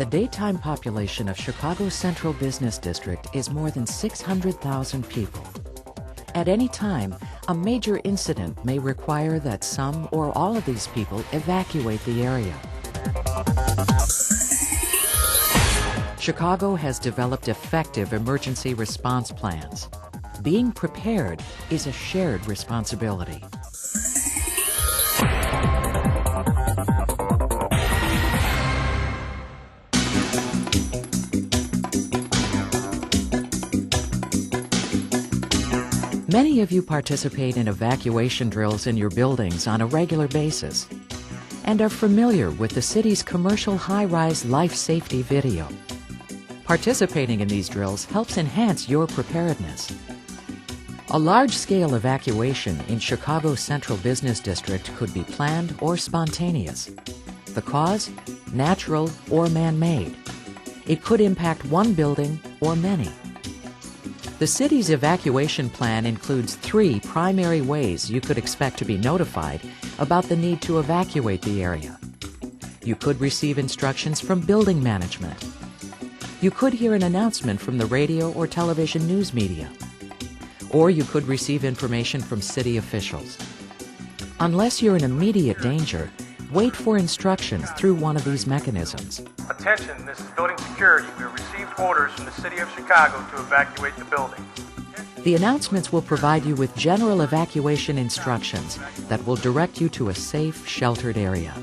The daytime population of Chicago's Central Business District is more than 600,000 people. At any time, a major incident may require that some or all of these people evacuate the area. Chicago has developed effective emergency response plans. Being prepared is a shared responsibility. Many of you participate in evacuation drills in your buildings on a regular basis and are familiar with the city's commercial high-rise life safety video. Participating in these drills helps enhance your preparedness. A large-scale evacuation in Chicago's Central Business District could be planned or spontaneous. The cause? Natural or man-made. It could impact one building or many. The city's evacuation plan includes 3 primary ways you could expect to be notified about the need to evacuate the area. You could receive instructions from building management. You could hear an announcement from the radio or television news media. Or you could receive information from city officials. Unless you're in immediate danger, wait for instructions through one of these mechanisms. Attention, this is building security. We have received orders from the City of Chicago to evacuate the building. The announcements will provide you with general evacuation instructions that will direct you to a safe, sheltered area.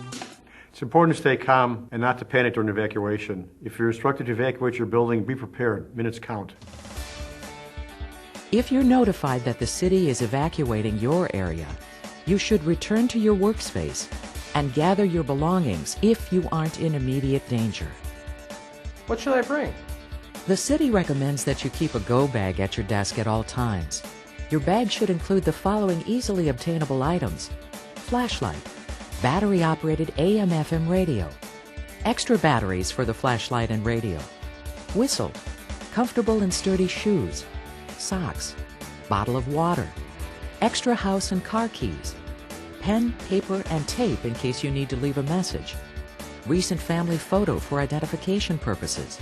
It's important to stay calm and not to panic during evacuation. If you're instructed to evacuate your building, be prepared. Minutes count. If you're notified that the city is evacuating your area, you should return to your workspace and gather your belongings if you aren't in immediate danger. What should I bring? The city recommends that you keep a go bag at your desk at all times. Your bag should include the following easily obtainable items: flashlight, battery-operated AM/FM radio, extra batteries for the flashlight and radio, whistle, comfortable and sturdy shoes, socks, bottle of water, extra house and car keys, pen, paper, and tape in case you need to leave a message, recent family photo for identification purposes,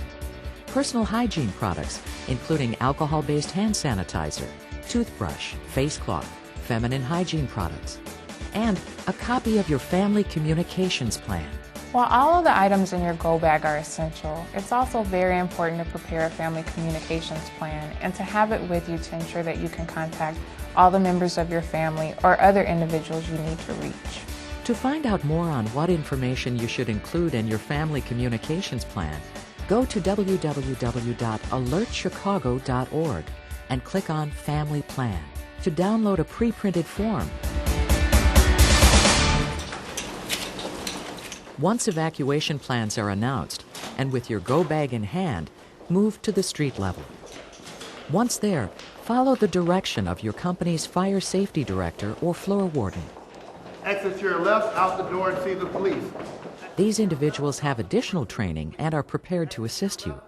personal hygiene products including alcohol-based hand sanitizer, toothbrush, face cloth, feminine hygiene products, and a copy of your family communications plan. While all of the items in your go bag are essential, it's also very important to prepare a family communications plan and to have it with you to ensure that you can contact all the members of your family or other individuals you need to reach. To find out more on what information you should include in your family communications plan, go to www.alertchicago.org and click on Family Plan to download a pre-printed form. Once evacuation plans are announced, and with your go bag in hand, move to the street level. Once there, follow the direction of your company's fire safety director or floor warden. Exit to your left, out the door, and see the police. These individuals have additional training and are prepared to assist you.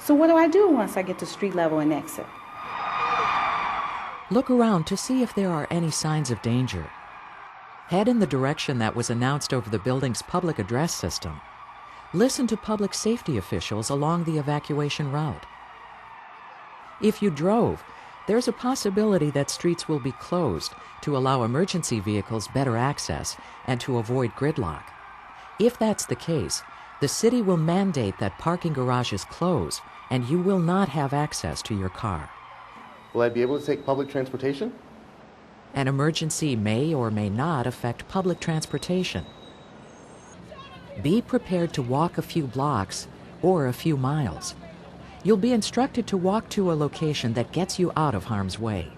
So what do I do once I get to street level and exit? Look around to see if there are any signs of danger. Head in the direction that was announced over the building's public address system. Listen to public safety officials along the evacuation route. If you drove, there's a possibility that streets will be closed to allow emergency vehicles better access and to avoid gridlock. If that's the case, the city will mandate that parking garages close and you will not have access to your car. Will I be able to take public transportation? An emergency may or may not affect public transportation. Be prepared to walk a few blocks or a few miles. You'll be instructed to walk to a location that gets you out of harm's way.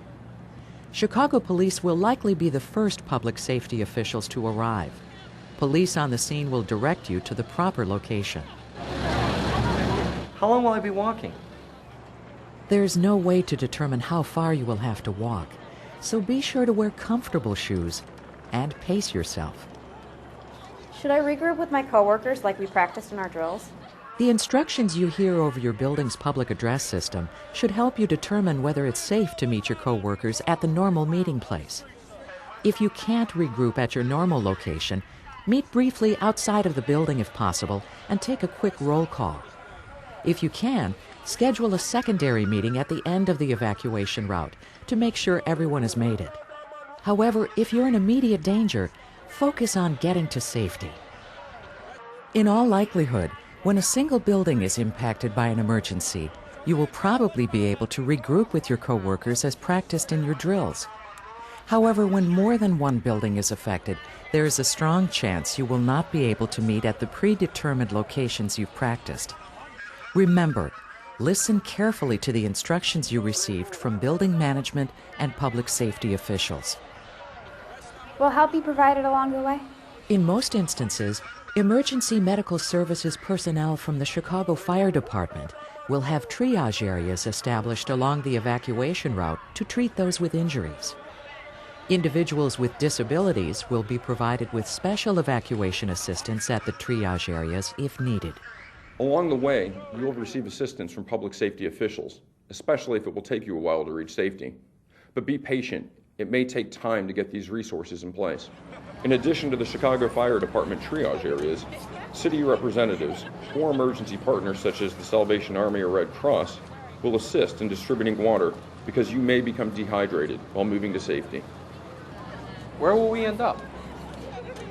Chicago police will likely be the first public safety officials to arrive. Police on the scene will direct you to the proper location. How long will I be walking? There's no way to determine how far you will have to walk, so be sure to wear comfortable shoes and pace yourself. Should I regroup with my coworkers like we practiced in our drills? The instructions you hear over your building's public address system should help you determine whether it's safe to meet your coworkers at the normal meeting place. If you can't regroup at your normal location, meet briefly outside of the building if possible and take a quick roll call. If you can, schedule a secondary meeting at the end of the evacuation route to make sure everyone has made it. However, if you're in immediate danger, focus on getting to safety. In all likelihood, when a single building is impacted by an emergency, you will probably be able to regroup with your coworkers as practiced in your drills. However, when more than one building is affected, there is a strong chance you will not be able to meet at the predetermined locations you've practiced. Remember, listen carefully to the instructions you received from building management and public safety officials. Will help be provided along the way? In most instances, emergency medical services personnel from the Chicago Fire Department will have triage areas established along the evacuation route to treat those with injuries. Individuals with disabilities will be provided with special evacuation assistance at the triage areas if needed. Along the way, you will receive assistance from public safety officials, especially if it will take you a while to reach safety. But be patient. It may take time to get these resources in place. In addition to the Chicago Fire Department triage areas, city representatives or emergency partners such as the Salvation Army or Red Cross will assist in distributing water because you may become dehydrated while moving to safety. Where will we end up?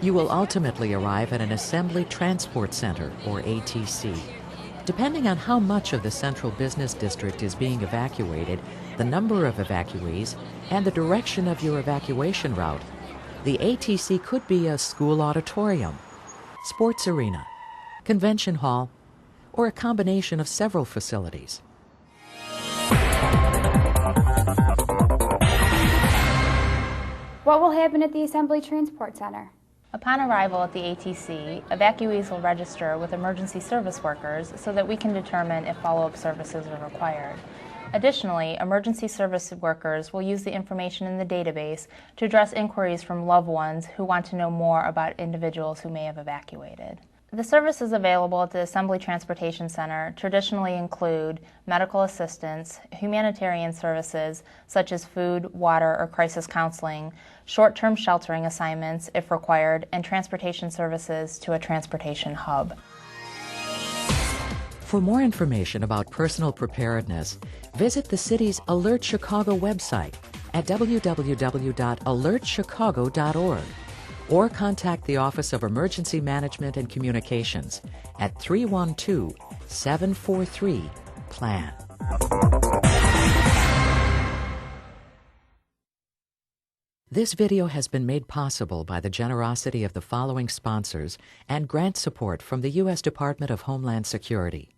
You will ultimately arrive at an Assembly Transport Center, or ATC. Depending on how much of the central business district is being evacuated, the number of evacuees, and the direction of your evacuation route, the ATC could be a school auditorium, sports arena, convention hall, or a combination of several facilities. What will happen at the Assembly Transport Center? Upon arrival at the ATC, evacuees will register with emergency service workers so that we can determine if follow-up services are required. Additionally, emergency service workers will use the information in the database to address inquiries from loved ones who want to know more about individuals who may have evacuated. The services available at the Assembly Transportation Center traditionally include medical assistance, humanitarian services such as food, water, or crisis counseling, short-term sheltering assignments if required, and transportation services to a transportation hub. For more information about personal preparedness, visit the city's Alert Chicago website at www.alertchicago.org or contact the Office of Emergency Management and Communications at 312-743-PLAN. This video has been made possible by the generosity of the following sponsors and grant support from the U.S. Department of Homeland Security.